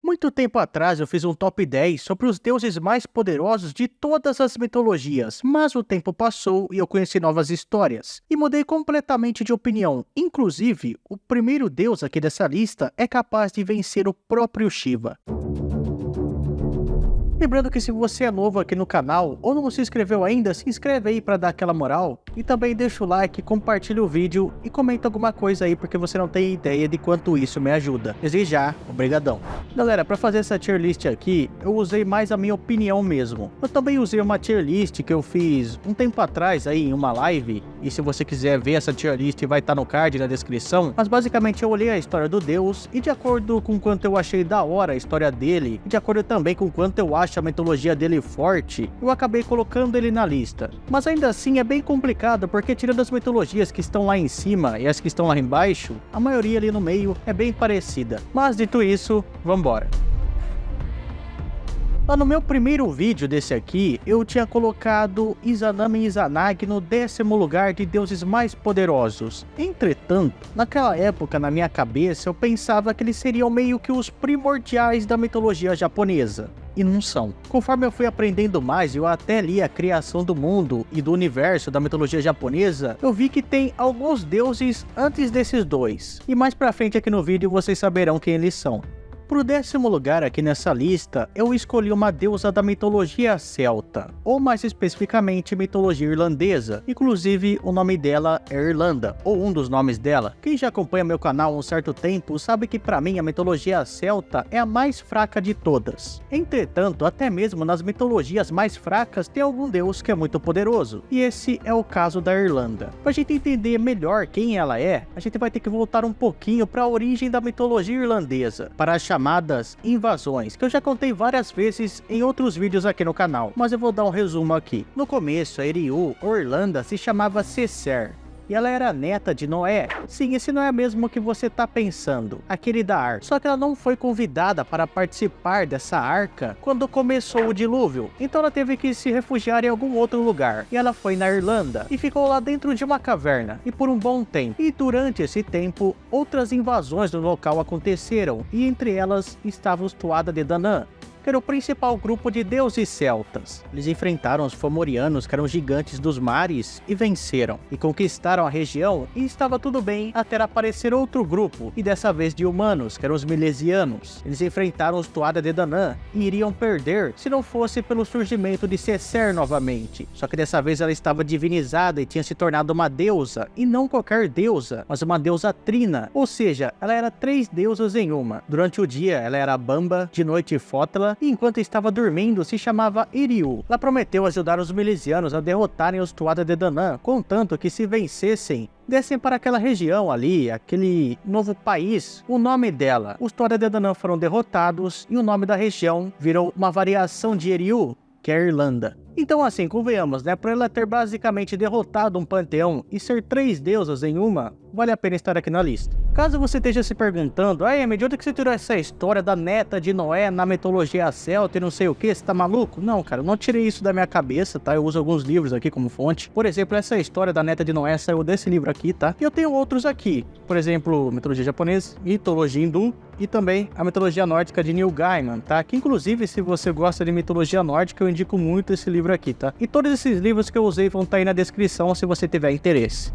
Muito tempo atrás eu fiz um top 10 sobre os deuses mais poderosos de todas as mitologias, mas o tempo passou e eu conheci novas histórias, e mudei completamente de opinião. Inclusive, o primeiro deus aqui dessa lista é capaz de vencer o próprio Shiva. Lembrando que se você é novo aqui no canal ou não se inscreveu ainda, se inscreve aí para dar aquela moral. E também deixa o like, compartilha o vídeo e comenta alguma coisa aí porque você não tem ideia de quanto isso me ajuda. Desde já, obrigadão. Galera, para fazer essa tier list aqui, eu usei mais a minha opinião mesmo. Eu também usei uma tier list que eu fiz um tempo atrás aí em uma live. E se você quiser ver essa tier list vai estar no card na descrição. Mas basicamente eu olhei a história do deus e de acordo com quanto eu achei da hora a história dele, e de acordo também com quanto eu acho a mitologia dele forte, eu acabei colocando ele na lista. Mas ainda assim é bem complicado, porque tirando as mitologias que estão lá em cima e as que estão lá embaixo, a maioria ali no meio é bem parecida. Mas dito isso, vambora. Lá no meu primeiro vídeo desse aqui, eu tinha colocado Izanami Izanagi no 10º lugar de deuses mais poderosos. Entretanto, naquela época na minha cabeça eu pensava que eles seriam meio que os primordiais da mitologia japonesa. E não são. Conforme eu fui aprendendo mais, eu até li a criação do mundo e do universo da mitologia japonesa, eu vi que tem alguns deuses antes desses dois. E mais pra frente aqui no vídeo vocês saberão quem eles são. Pro 10º lugar aqui nessa lista, eu escolhi uma deusa da mitologia celta, ou mais especificamente mitologia irlandesa. Inclusive o nome dela é Irlanda, ou um dos nomes dela. Quem já acompanha meu canal há um certo tempo sabe que pra mim a mitologia celta é a mais fraca de todas. Entretanto, até mesmo nas mitologias mais fracas tem algum deus que é muito poderoso, e esse é o caso da Irlanda. Pra gente entender melhor quem ela é, a gente vai ter que voltar um pouquinho para a origem da mitologia irlandesa, para achar chamadas invasões, que eu já contei várias vezes em outros vídeos aqui no canal, mas eu vou dar um resumo aqui. No começo, a Eriu, ou Irlanda, se chamava Césaire, e ela era neta de Noé. Sim, esse Noé mesmo que você tá pensando, aquele da arca. Só que ela não foi convidada para participar dessa arca quando começou o dilúvio, então ela teve que se refugiar em algum outro lugar. E ela foi na Irlanda e ficou lá dentro de uma caverna, e por um bom tempo. E durante esse tempo, outras invasões no local aconteceram, e entre elas estava os Tuatha de Danann, que era o principal grupo de deuses celtas. Eles enfrentaram os Fomorianos, que eram gigantes dos mares, e venceram, e conquistaram a região, e estava tudo bem até aparecer outro grupo, e dessa vez de humanos, que eram os Milesianos. Eles enfrentaram os Tuatha de Danann, e iriam perder se não fosse pelo surgimento de Césaire novamente. Só que dessa vez ela estava divinizada e tinha se tornado uma deusa, e não qualquer deusa, mas uma deusa trina, ou seja, ela era 3 deusas em uma. Durante o dia ela era Bamba, de noite Fótala, e enquanto estava dormindo se chamava Iriu. Ela prometeu ajudar os milesianos a derrotarem os Tuatha de Danann, contanto que se vencessem, dessem para aquela região ali, aquele novo país, o nome dela. Os Tuatha de Danann foram derrotados e o nome da região virou uma variação de Eriu, que é a Irlanda. Então assim, convenhamos, né, por ela ter basicamente derrotado um panteão e ser 3 deusas em uma, vale a pena estar aqui na lista. Caso você esteja se perguntando, de onde que você tirou essa história da neta de Noé na mitologia celta e não sei o que, você tá maluco? Não, cara, eu não tirei isso da minha cabeça, tá? Eu uso alguns livros aqui como fonte. Por exemplo, essa história da neta de Noé saiu desse livro aqui, tá? E eu tenho outros aqui, por exemplo, mitologia japonesa, mitologia hindu e também a mitologia nórdica de Neil Gaiman, tá? Que inclusive, se você gosta de mitologia nórdica, eu indico muito esse livro aqui, tá? E todos esses livros que eu usei vão estar aí na descrição se você tiver interesse.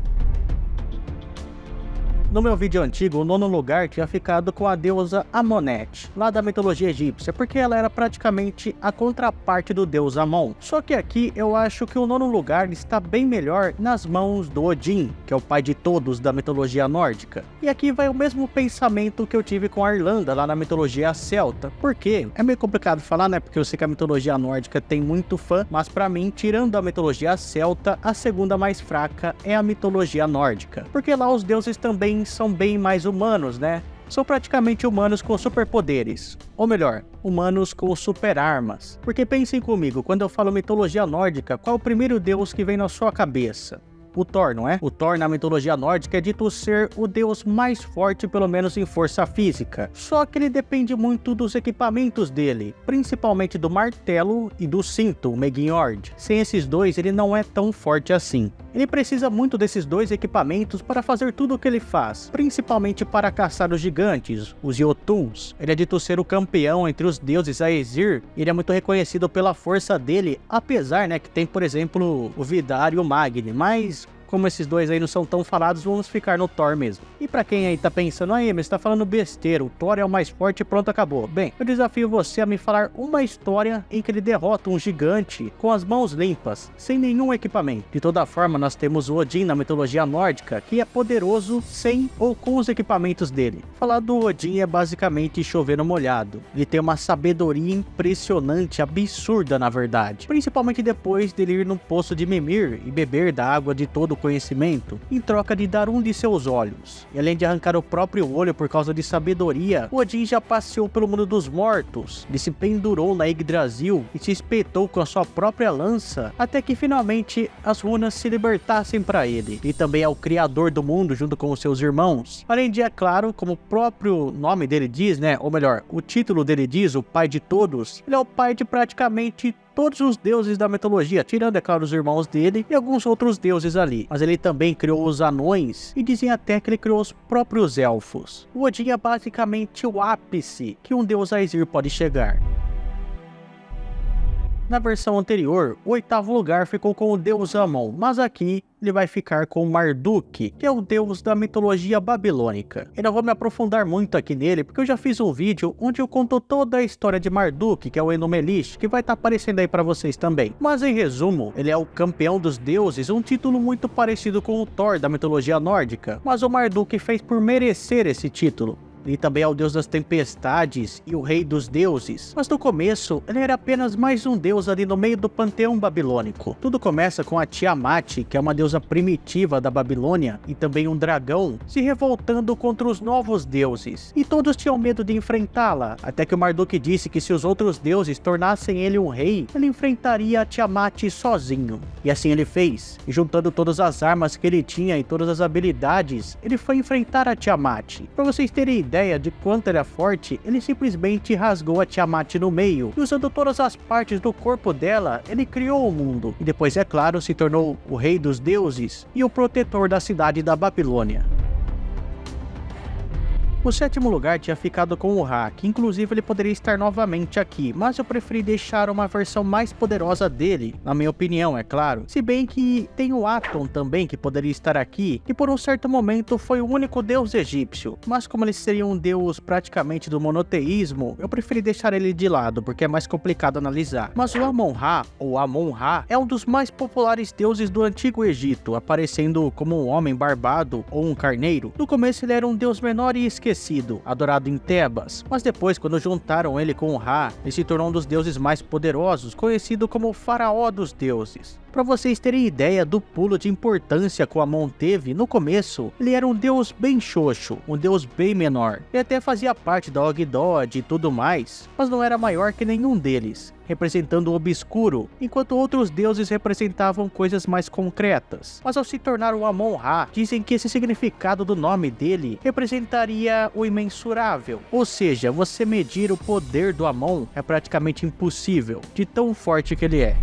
No meu vídeo antigo, o 9º lugar tinha ficado com a deusa Amonet, lá da mitologia egípcia, porque ela era praticamente a contraparte do deus Amon. Só que aqui eu acho que o 9º lugar está bem melhor nas mãos do Odin, que é o pai de todos da mitologia nórdica. E aqui vai o mesmo pensamento que eu tive com a Irlanda, lá na mitologia celta. Porque é meio complicado falar, né? Porque eu sei que a mitologia nórdica tem muito fã, mas pra mim, tirando a mitologia celta, a segunda mais fraca é a mitologia nórdica. Porque lá os deuses também são bem mais humanos, né? São praticamente humanos com superpoderes. Ou melhor, humanos com super armas. Porque pensem comigo, quando eu falo mitologia nórdica, qual é o primeiro deus que vem na sua cabeça? O Thor, não é? O Thor na mitologia nórdica é dito ser o deus mais forte, pelo menos em força física. Só que ele depende muito dos equipamentos dele, principalmente do martelo e do cinto, o Meginord. Sem esses dois, ele não é tão forte assim. Ele precisa muito desses dois equipamentos para fazer tudo o que ele faz, principalmente para caçar os gigantes, os Jotuns. Ele é dito ser o campeão entre os deuses Aesir, e ele é muito reconhecido pela força dele, apesar, que tem, por exemplo, o Vidar e o Magni, mas como esses dois aí não são tão falados, vamos ficar no Thor mesmo. E pra quem aí tá pensando, aí, mas você tá falando besteira, o Thor é o mais forte e pronto, acabou. Bem, eu desafio você a me falar uma história em que ele derrota um gigante com as mãos limpas, sem nenhum equipamento. De toda forma, nós temos o Odin na mitologia nórdica, que é poderoso sem ou com os equipamentos dele. Falar do Odin é basicamente chover no molhado. Ele tem uma sabedoria impressionante, absurda na verdade. Principalmente depois dele ir no poço de Mimir e beber da água de todo o conhecimento, em troca de dar um de seus olhos. E além de arrancar o próprio olho por causa de sabedoria, Odin já passeou pelo mundo dos mortos. Ele se pendurou na Yggdrasil e se espetou com a sua própria lança, até que finalmente as runas se libertassem para ele. E também é o criador do mundo junto com os seus irmãos. Além de, é claro, como o próprio nome dele diz, ou melhor, o título dele diz, o pai de todos, ele é o pai de praticamente todos os deuses da mitologia, tirando, é claro, os irmãos dele e alguns outros deuses ali. Mas ele também criou os anões e dizem até que ele criou os próprios elfos. O Odin é basicamente o ápice que um deus Aesir pode chegar. Na versão anterior, o 8º lugar ficou com o deus Amon, mas aqui ele vai ficar com Marduk, que é o deus da mitologia babilônica. Eu não vou me aprofundar muito aqui nele, porque eu já fiz um vídeo onde eu conto toda a história de Marduk, que é o Enumelish, que vai estar aparecendo aí para vocês também. Mas em resumo, ele é o campeão dos deuses, um título muito parecido com o Thor da mitologia nórdica, mas o Marduk fez por merecer esse título. Ele também é o deus das tempestades e o rei dos deuses. Mas no começo, ele era apenas mais um deus ali no meio do panteão babilônico. Tudo começa com a Tiamat, que é uma deusa primitiva da Babilônia, e também um dragão, se revoltando contra os novos deuses. E todos tinham medo de enfrentá-la, até que o Marduk disse que se os outros deuses tornassem ele um rei, ele enfrentaria a Tiamat sozinho. E assim ele fez. E juntando todas as armas que ele tinha e todas as habilidades, ele foi enfrentar a Tiamat. Para vocês terem ideia de quanto era forte, ele simplesmente rasgou a Tiamat no meio, e usando todas as partes do corpo dela, ele criou o mundo, e depois, é claro, se tornou o rei dos deuses e o protetor da cidade da Babilônia. O 7º lugar tinha ficado com o Ra, que inclusive ele poderia estar novamente aqui, mas eu preferi deixar uma versão mais poderosa dele, na minha opinião, é claro. Se bem que tem o Aton também, que poderia estar aqui, que por um certo momento foi o único deus egípcio, mas como ele seria um deus praticamente do monoteísmo, eu preferi deixar ele de lado, porque é mais complicado analisar. Mas o Amon-Ra, ou Amon-Ra, é um dos mais populares deuses do Antigo Egito, aparecendo como um homem barbado ou um carneiro. No começo ele era um deus menor e esquecido, adorado em Tebas, mas depois, quando juntaram ele com o Ra, ele se tornou um dos deuses mais poderosos, conhecido como o faraó dos deuses. Para vocês terem ideia do pulo de importância que o Amon teve, no começo, ele era um deus bem xoxo, um deus bem menor. Ele até fazia parte da Ogdod e tudo mais, mas não era maior que nenhum deles, representando o obscuro, enquanto outros deuses representavam coisas mais concretas. Mas ao se tornar o Amon-Ra, dizem que esse significado do nome dele representaria o imensurável, ou seja, você medir o poder do Amon é praticamente impossível, de tão forte que ele é.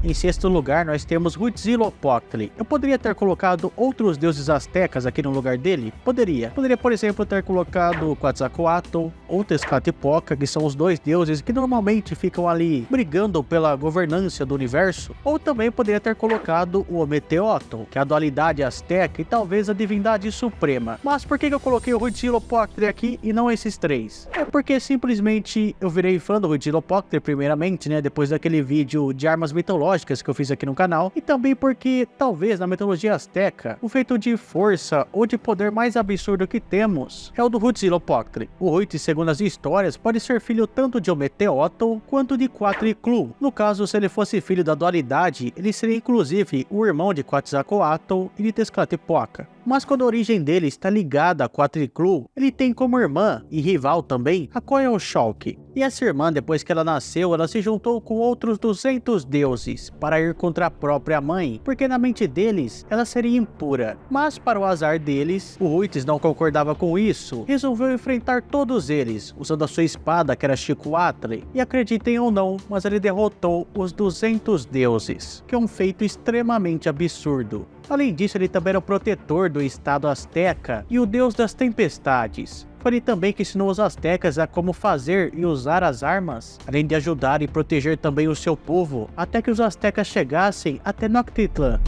Em 6º lugar, nós temos Huitzilopochtli. Eu poderia ter colocado outros deuses astecas aqui no lugar dele? Poderia. Poderia, por exemplo, ter colocado Quetzalcoatl ou Tezcatlipoca, que são os dois deuses que normalmente ficam ali brigando pela governança do universo. Ou também poderia ter colocado o Ometeotl, que é a dualidade asteca e talvez a divindade suprema. Mas por que eu coloquei o Huitzilopochtli aqui e não esses três? É porque simplesmente eu virei fã do Huitzilopochtli primeiramente, depois daquele vídeo de armas mitológicas que eu fiz aqui no canal, e também porque, talvez na mitologia asteca, o feito de força ou de poder mais absurdo que temos é o do Huitzilopochtli. O Huitz, segundo as histórias, pode ser filho tanto de Ometeotl quanto de Quatliclu. No caso, se ele fosse filho da dualidade, ele seria inclusive o irmão de Quetzalcoatl e de Tezcatlipoca. mas quando a origem dele está ligada a Quatriclu, ele tem como irmã e rival também a Coilshok. E essa irmã, depois que ela nasceu, ela se juntou com outros 200 deuses para ir contra a própria mãe, porque na mente deles ela seria impura. Mas para o azar deles, o Ruites não concordava com isso, resolveu enfrentar todos eles, usando a sua espada que era Chicoatl, e acreditem ou não, mas ele derrotou os 200 deuses, que é um feito extremamente absurdo. Além disso, ele também era o protetor do estado azteca e o deus das tempestades. Foi ele também que ensinou os aztecas a como fazer e usar as armas, além de ajudar e proteger também o seu povo, até que os aztecas chegassem até Tenochtitlan.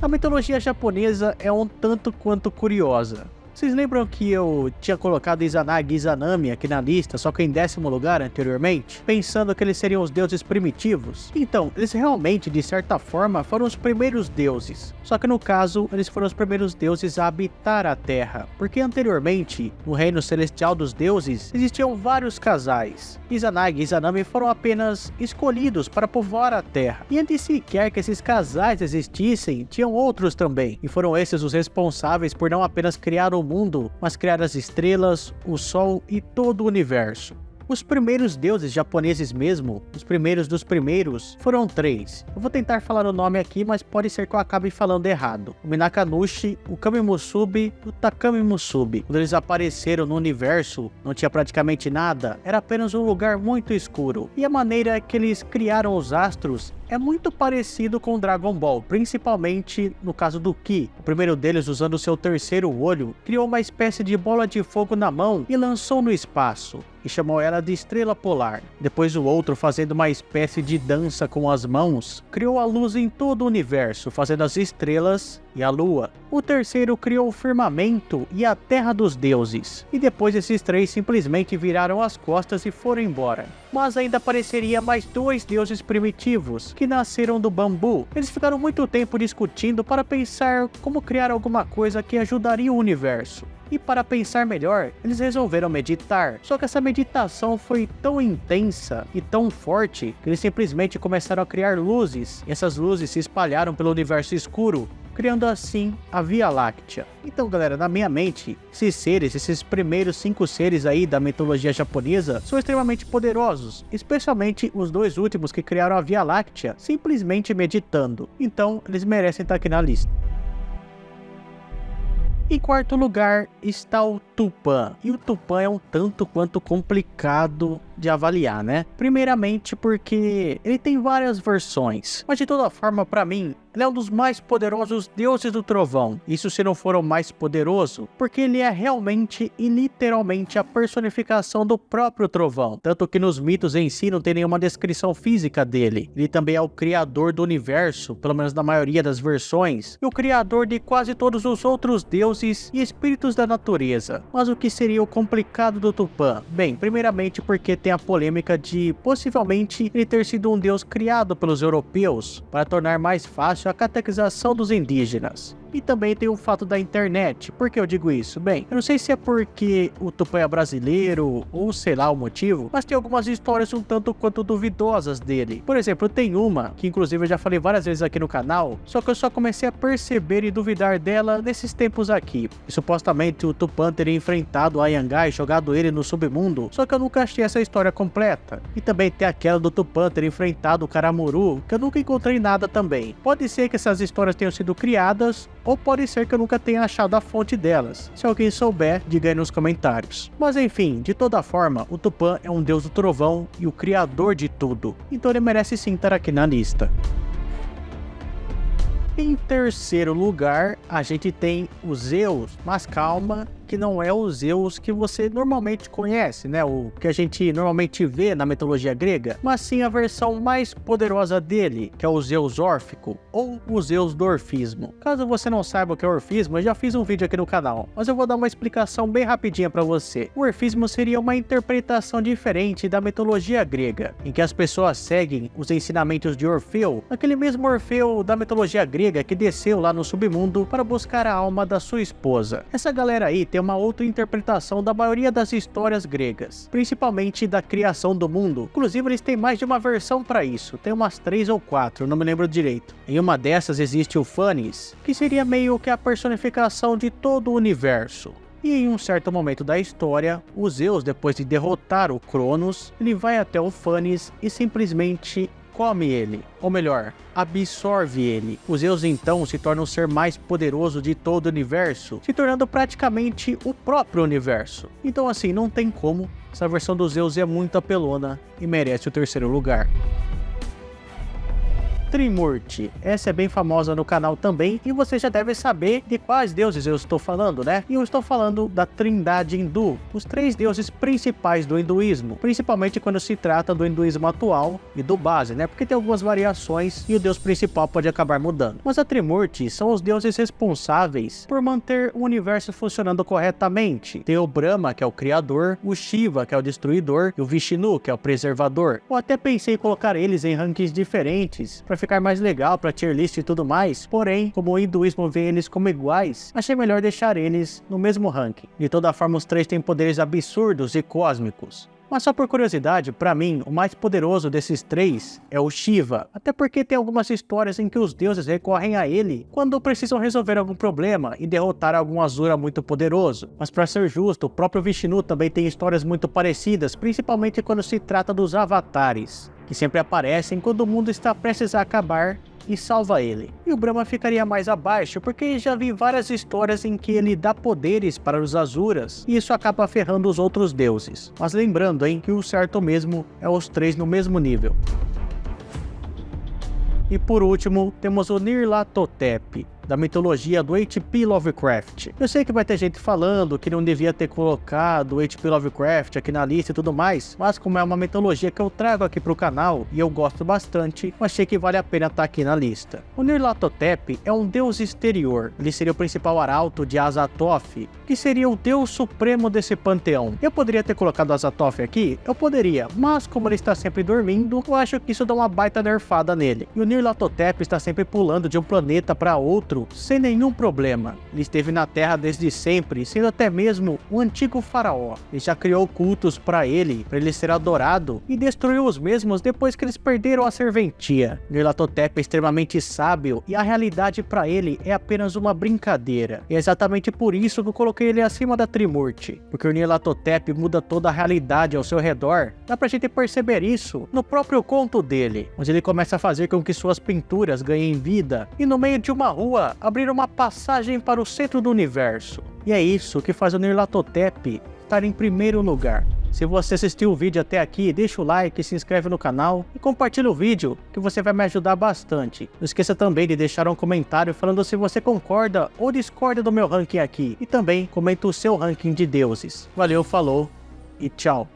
A mitologia japonesa é um tanto quanto curiosa. Vocês lembram que eu tinha colocado Izanagi e Izanami aqui na lista, só que em 10º lugar anteriormente, pensando que eles seriam os deuses primitivos? Então, eles realmente, de certa forma, foram os primeiros deuses. Só que no caso, eles foram os primeiros deuses a habitar a Terra, porque anteriormente, no reino celestial dos deuses, existiam vários casais. Izanagi e Izanami foram apenas escolhidos para povoar a Terra. E antes sequer que esses casais existissem, tinham outros também. E foram esses os responsáveis por não apenas criar o mundo, mas criar as estrelas, o sol e todo o universo. Os primeiros deuses japoneses mesmo, os primeiros dos primeiros, foram 3. Eu vou tentar falar o nome aqui, mas pode ser que eu acabe falando errado. O Minakanushi, o Kamimusubi e o Takamimusubi. Quando eles apareceram no universo, não tinha praticamente nada, era apenas um lugar muito escuro. E a maneira que eles criaram os astros é muito parecido com Dragon Ball, principalmente no caso do Ki. O primeiro deles, usando seu terceiro olho, criou uma espécie de bola de fogo na mão e lançou no espaço, e chamou ela de Estrela Polar. Depois o outro, fazendo uma espécie de dança com as mãos, criou a luz em todo o universo, fazendo as estrelas e a lua. O terceiro criou o firmamento e a terra dos deuses. E depois esses 3 simplesmente viraram as costas e foram embora. Mas ainda apareceria mais 2 deuses primitivos, que nasceram do bambu. Eles ficaram muito tempo discutindo para pensar como criar alguma coisa que ajudaria o universo. E para pensar melhor, eles resolveram meditar. Só que essa meditação foi tão intensa e tão forte que eles simplesmente começaram a criar luzes. E essas luzes se espalharam pelo universo escuro, criando assim a Via Láctea. Então, galera, na minha mente, esses primeiros 5 seres aí da mitologia japonesa são extremamente poderosos, especialmente os 2 últimos que criaram a Via Láctea simplesmente meditando. Então, eles merecem estar aqui na lista. Em 4º lugar está o Tupã. E o Tupã é um tanto quanto complicado de avaliar, né? Primeiramente porque ele tem várias versões, mas de toda forma, para mim, ele é um dos mais poderosos deuses do trovão. Isso se não for o mais poderoso, porque ele é realmente e literalmente a personificação do próprio trovão. Tanto que nos mitos em si não tem nenhuma descrição física dele. Ele também é o criador do universo, pelo menos na maioria das versões, e o criador de quase todos os outros deuses e espíritos da natureza. Mas o que seria o complicado do Tupã? Bem, primeiramente porque tem a polêmica de possivelmente ele ter sido um deus criado pelos europeus para tornar mais fácil a catequização dos indígenas. E também tem o fato da internet. Por que eu digo isso? Bem, eu não sei se é porque o Tupã é brasileiro ou sei lá o motivo, mas tem algumas histórias um tanto quanto duvidosas dele. Por exemplo, tem uma, que inclusive eu já falei várias vezes aqui no canal, só que eu só comecei a perceber e duvidar dela nesses tempos aqui. E supostamente o Tupã teria enfrentado o Anhangá e jogado ele no submundo, só que eu nunca achei essa história completa. E também tem aquela do Tupã ter enfrentado o Karamuru, que eu nunca encontrei nada também. Pode ser que essas histórias tenham sido criadas, ou pode ser que eu nunca tenha achado a fonte delas. Se alguém souber, diga aí nos comentários. Mas enfim, de toda forma, o Tupã é um deus do trovão e o criador de tudo. Então ele merece sim estar aqui na lista. Em 3º lugar, a gente tem o Zeus, mas calma, que não é o Zeus que você normalmente conhece, né? O que a gente normalmente vê na mitologia grega, mas sim a versão mais poderosa dele, que é o Zeus órfico, ou o Zeus do orfismo. Caso você não saiba o que é orfismo, eu já fiz um vídeo aqui no canal, mas eu vou dar uma explicação bem rapidinha para você. O orfismo seria uma interpretação diferente da mitologia grega, em que as pessoas seguem os ensinamentos de Orfeu, aquele mesmo Orfeu da mitologia grega que desceu lá no submundo para buscar a alma da sua esposa. Essa galera aí tem uma outra interpretação da maioria das histórias gregas, principalmente da criação do mundo. Inclusive eles têm mais de uma versão para isso, tem umas 3 ou 4, não me lembro direito. Em uma dessas existe o Phanes, que seria meio que a personificação de todo o universo. E em um certo momento da história, o Zeus, depois de derrotar o Cronos, ele vai até o Phanes e simplesmente come ele, ou melhor, absorve ele. O Zeus então se torna o ser mais poderoso de todo o universo, se tornando praticamente o próprio universo. Então assim, não tem como, essa versão do Zeus é muito apelona e merece o terceiro lugar. Trimurti, essa é bem famosa no canal também, e você já deve saber de quais deuses eu estou falando, né? E eu estou falando da Trindade Hindu, os 3 deuses principais do hinduísmo, principalmente quando se trata do hinduísmo atual e do base, né? Porque tem algumas variações e o deus principal pode acabar mudando. Mas a Trimurti são os deuses responsáveis por manter o universo funcionando corretamente. Tem o Brahma, que é o criador, o Shiva, que é o destruidor, e o Vishnu, que é o preservador. Eu até pensei em colocar eles em rankings diferentes, para ficar mais legal pra tier list e tudo mais, porém, como o hinduísmo vê eles como iguais, achei melhor deixar eles no mesmo ranking. De toda forma, os 3 têm poderes absurdos e cósmicos. Mas só por curiosidade, pra mim, o mais poderoso desses 3 é o Shiva, até porque tem algumas histórias em que os deuses recorrem a ele quando precisam resolver algum problema e derrotar algum Asura muito poderoso. Mas pra ser justo, o próprio Vishnu também tem histórias muito parecidas, principalmente quando se trata dos avatares, que sempre aparecem quando o mundo está prestes a acabar e salva ele. E o Brahma ficaria mais abaixo, porque já vi várias histórias em que ele dá poderes para os Asuras, e isso acaba ferrando os outros deuses. Mas lembrando, que o certo mesmo é os 3 no mesmo nível. E por último, temos o Nyarlathotep, da mitologia do H.P. Lovecraft. Eu sei que vai ter gente falando que não devia ter colocado o H.P. Lovecraft aqui na lista e tudo mais, mas como é uma mitologia que eu trago aqui pro canal e eu gosto bastante, eu achei que vale a pena estar aqui na lista. O Nyarlathotep é um deus exterior, ele seria o principal arauto de Azathoth, que seria o deus supremo desse panteão. Eu poderia ter colocado Azathoth aqui? Eu poderia, mas como ele está sempre dormindo, eu acho que isso dá uma baita nerfada nele. E o Nyarlathotep está sempre pulando de um planeta para outro sem nenhum problema. Ele esteve na Terra desde sempre, sendo até mesmo o antigo faraó. Ele já criou cultos para ele ser adorado, e destruiu os mesmos depois que eles perderam a serventia. Nyarlathotep é extremamente sábio, e a realidade para ele é apenas uma brincadeira. E é exatamente por isso que eu coloquei ele acima da Trimurti, porque o Nyarlathotep muda toda a realidade ao seu redor. Dá pra gente perceber isso no próprio conto dele, onde ele começa a fazer com que suas pinturas ganhem vida, e no meio de uma rua abrir uma passagem para o centro do universo. E é isso que faz o Nyarlathotep estar em primeiro lugar. Se você assistiu o vídeo até aqui, deixa o like, se inscreve no canal e compartilha o vídeo, que você vai me ajudar bastante. Não esqueça também de deixar um comentário falando se você concorda ou discorda do meu ranking aqui. E também comenta o seu ranking de deuses. Valeu, falou e tchau.